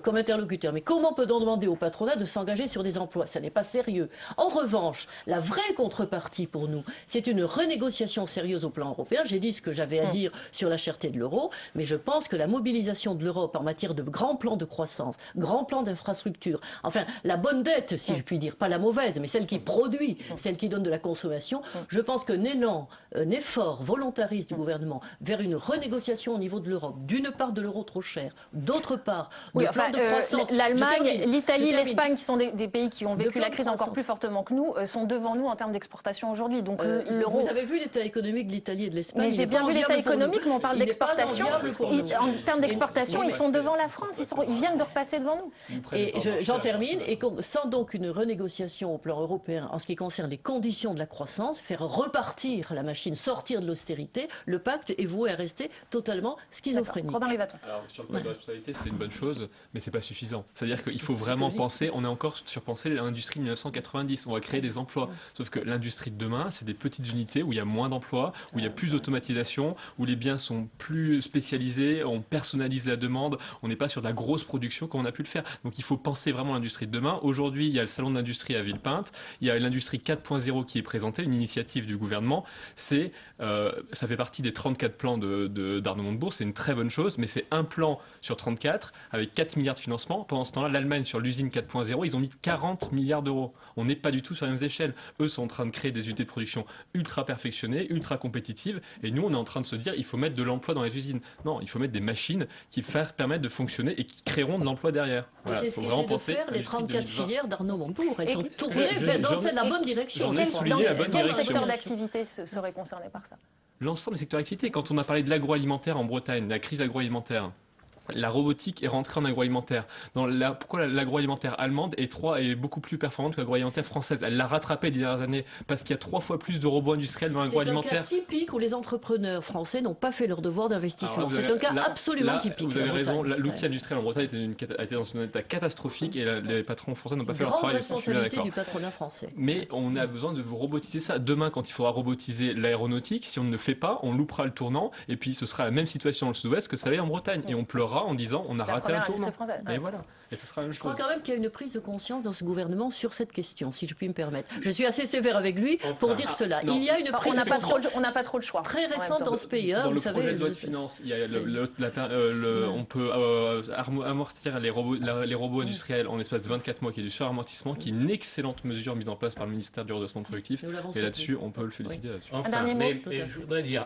comme interlocuteur, mais comment peut-on demander au patronat de s'engager sur des emplois? Ça n'est pas sérieux. En revanche, la vraie contrepartie pour nous, c'est une renégociation sérieuse au plan européen. J'ai dit ce que j'avais à dire sur la cherté de l'euro, mais je pense que la mobilisation de l'Europe en matière de grands plans de croissance, grands plans d'infrastructure, enfin la bonne dette, si je puis dire, pas la mauvaise, mais celle qui produit, celle qui donne de la consommation, je pense qu'un élan, un effort volontariste du gouvernement vers une renégociation au niveau de l'Europe, d'une part de l'euro trop cher, d'autre part de plans de croissance. L'Allemagne, l'Italie, l'Espagne, qui sont des pays qui ont vécu la crise encore plus fortement que nous, sont devant nous en termes d'exportation aujourd'hui. Donc l'euro. Vous avez vu l'état économique de l'Italie et de l'Espagne? Mais j'ai bien vu l'état économique, mais on parle d'exportation. En termes d'exportation, ils sont devant la France, ils viennent de repasser devant nous. Et j'en termine, et sans donc une renégociation au plan européen en ce qui concerne les conditions de la croissance, faire repartir la machine, sortir de l'austérité, le pacte est voué à rester totalement schizophrénique. Alors sur le point de responsabilité, c'est une bonne chose, mais c'est pas suffisant. C'est-à-dire qu'il faut vraiment penser, on est encore surpensé l'industrie de 1990, on va créer des emplois. Sauf que l'industrie de demain, c'est des petites unités où il y a moins d'emplois, où il y a plus d'automatisation, où les biens sont plus spécialisés, on personnalise la demande, on n'est pas sur de la grosse production comme on a pu le faire. Donc il faut penser vraiment l'industrie de demain. Aujourd'hui, il y a le salon de l'industrie à Villepinte, il y a l'industrie 4.0 qui est présentée, une initiative du gouvernement. Ça fait partie des 34 plans d'Arnaud Montebourg, c'est une très bonne chose, mais c'est un plan sur 34 avec 4 milliards de financement. Pendant ce temps-là, l'Allemagne sur l'usine 4.0, ils ont mis 40 milliards d'euros. On n'est pas du tout sur les mêmes échelles. Eux sont en train de créer des unités de production ultra perfectionnées, ultra compétitives, et nous on est en train de se dire il faut mettre de l'emploi dans les usines. Non, il faut mettre des machines qui permettent de fonctionner et qui créeront de l'emploi derrière. Voilà, c'est ce qu'essaient de faire les 34 filières d'Arnaud Montebourg. Elles sont tournées dans la bonne direction. J'en ai souligné la bonne direction. Quel secteur d'activité serait concerné par ça? L'ensemble des secteurs d'activité. Quand on a parlé de l'agroalimentaire en Bretagne, de la crise agroalimentaire, la robotique est rentrée en agroalimentaire. Pourquoi l'agroalimentaire allemande est beaucoup plus performante que l'agroalimentaire française? Elle l'a rattrapé les dernières années parce qu'il y a 3 fois plus de robots industriels dans l'agroalimentaire. C'est un cas typique où les entrepreneurs français n'ont pas fait leur devoir d'investissement. C'est un cas absolument typique. Vous avez raison, l'outil industriel en Bretagne a été dans un état catastrophique et les patrons français n'ont pas fait leur travail. Grande responsabilité du patronat français. Mais on a besoin de robotiser ça. Demain, quand il faudra robotiser l'aéronautique, si on ne le fait pas, on loupera le tournant et puis ce sera la même situation dans le sud-ouest que ça l'est en Bretagne. Et on pleurera en disant on a raté un tournant. Et voilà. Et ce sera la même chose. Je crois quand même qu'il y a une prise de conscience dans ce gouvernement sur cette question, si je puis me permettre. Je suis assez sévère avec lui pour dire cela. Il y a une prise de conscience. On n'a pas trop le choix. Très récente dans ce pays. Dans le projet de loi de finances, il y a on peut amortir les robots industriels en l'espace de 24 mois, qui est du suramortissement, qui est une excellente mesure mise en place par le ministère du redressement productif. Et là-dessus, on peut le féliciter. Enfin, mais je voudrais dire,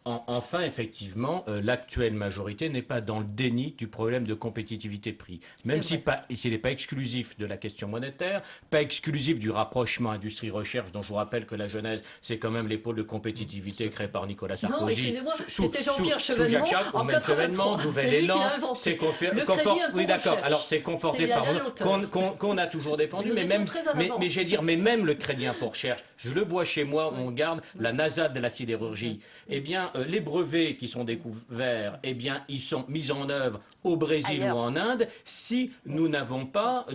Enfin, effectivement, l'actuelle majorité n'est pas dans le déni du problème de compétitivité de prix. Même s'il n'est pas exclusif de la question monétaire, pas exclusif du rapprochement industrie-recherche, dont je vous rappelle que la Genèse, c'est quand même les pôles de compétitivité créés par Nicolas Sarkozy. Non, excusez-moi, c'était Jean-Pierre Chevènement en 83. Nouvel élan, c'est oui, d'accord. Alors, c'est conforté par qu'on a toujours défendu, mais j'ai dire, mais même le crédit impôt recherche, je le vois chez moi, on garde la NASA de la sidérurgie. Eh bien, les brevets qui sont découverts, eh bien, ils sont mis en œuvre au Brésil ou en Inde si nous n'avons pas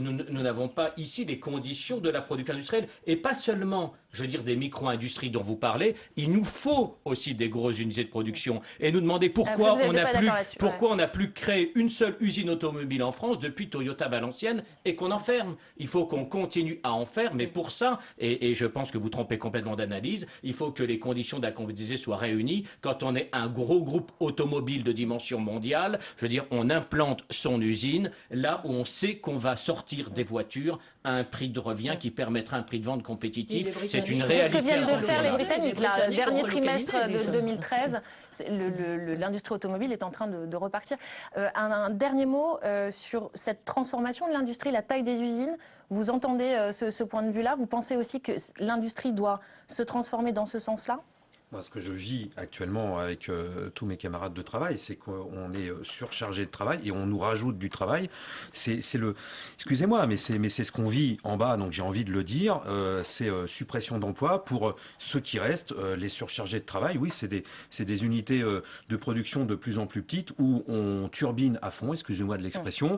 ici les conditions de la production industrielle. Et pas seulement, je veux dire des micro-industries dont vous parlez, il nous faut aussi des grosses unités de production. Et nous demander pourquoi on n'a plus créé une seule usine automobile en France depuis Toyota Valenciennes et qu'on en ferme. Il faut qu'on continue à en faire, mais pour ça, et je pense que vous trompez complètement d'analyse, il faut que les conditions de la compétitivité soient réunies. Quand on est un gros groupe automobile de dimension mondiale, je veux dire, on implante son usine là où on sait qu'on va sortir des voitures à un prix de revient qui permettra un prix de vente compétitif. C'est une réalité. C'est ce que viennent de faire les Britanniques. Le dernier trimestre de 2013, l'industrie automobile est en train de repartir. Un dernier mot sur cette transformation de l'industrie, la taille des usines. Vous entendez ce point de vue-là? Vous pensez aussi que l'industrie doit se transformer dans ce sens-là? Moi, ce que je vis actuellement avec tous mes camarades de travail, c'est qu'on est surchargé de travail et on nous rajoute du travail. Excusez-moi, mais c'est ce qu'on vit en bas, donc j'ai envie de le dire. C'est suppression d'emplois pour ceux qui restent, les surchargés de travail. Oui, c'est des unités de production de plus en plus petites où on turbine à fond, excusez-moi de l'expression,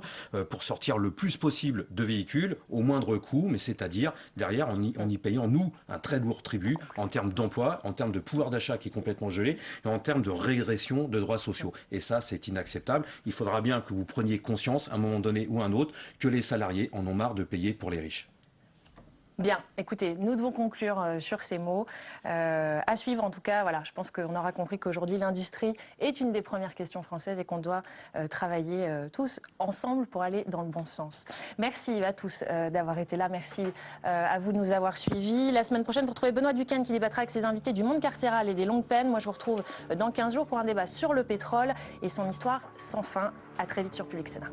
pour sortir le plus possible de véhicules au moindre coût, mais c'est-à-dire derrière en y payant, nous, un très lourd tribut en termes d'emploi, en termes de pouvoir d'achat qui est complètement gelé et en termes de régression de droits sociaux. Et ça, c'est inacceptable. Il faudra bien que vous preniez conscience, à un moment donné ou à un autre, que les salariés en ont marre de payer pour les riches. Bien, écoutez, nous devons conclure sur ces mots. À suivre, en tout cas, voilà, je pense qu'on aura compris qu'aujourd'hui, l'industrie est une des premières questions françaises et qu'on doit travailler tous ensemble pour aller dans le bon sens. Merci à tous d'avoir été là. Merci à vous de nous avoir suivis. La semaine prochaine, vous retrouvez Benoît Duquesne qui débattra avec ses invités du monde carcéral et des longues peines. Moi, je vous retrouve dans 15 jours pour un débat sur le pétrole et son histoire sans fin. À très vite sur Public Sénat.